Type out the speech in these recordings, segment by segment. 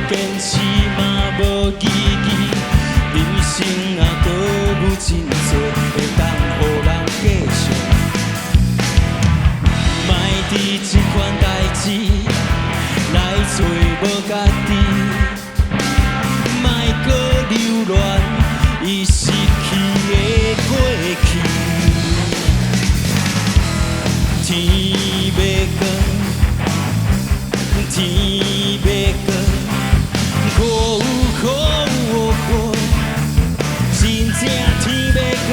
坚持嘛无意义，人生啊，搁有真多会当予人继续。莫伫这款代志来做无家己，莫搁留恋已失去的过去。天要光，天要光，雨有雨，真正天要光。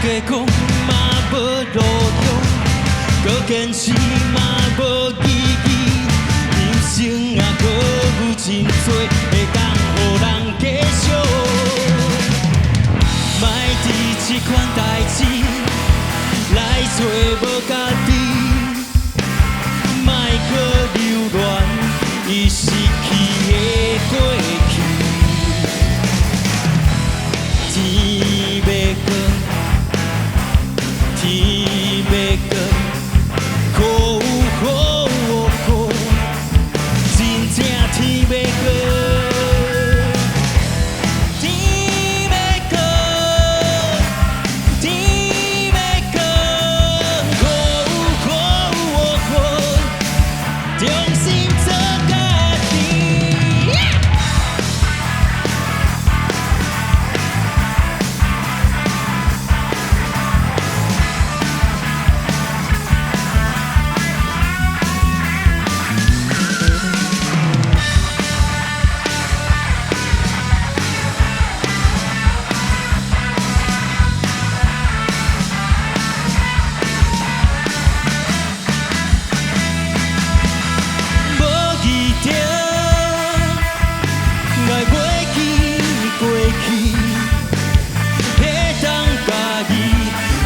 加讲嘛无路用，搁坚持嘛无意义。人生啊，搁有真多会当予人继续。莫伫这款代志来做无家己，莫搁留恋已失去的过去。天要光。天要光，雨，真正天要光。天要光，天要光，雨，重新做家己。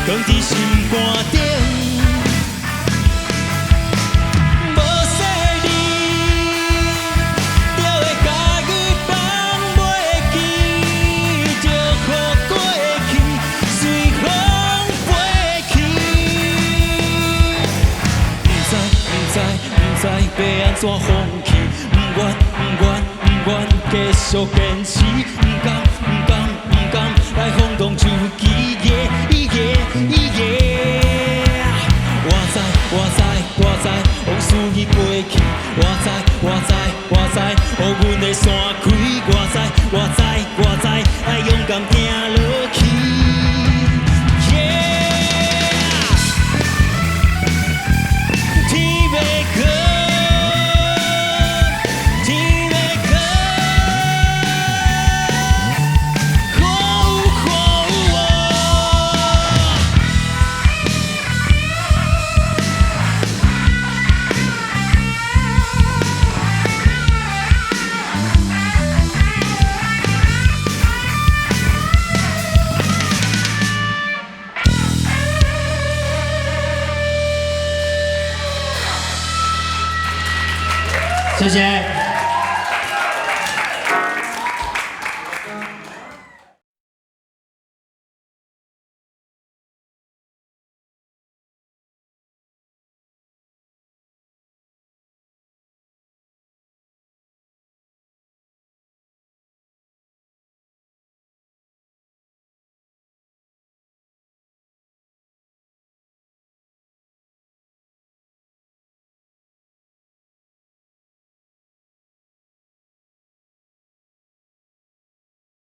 放伫心肝顶，无说你，就会家己放袂记，就予过去随风飞去。不知要安怎放弃，不愿继续坚持，不甘来轰动手机耶。我知，往事已过去。我知，予阮的山开。我知，爱勇敢行落去。天要光，天要光，谢谢。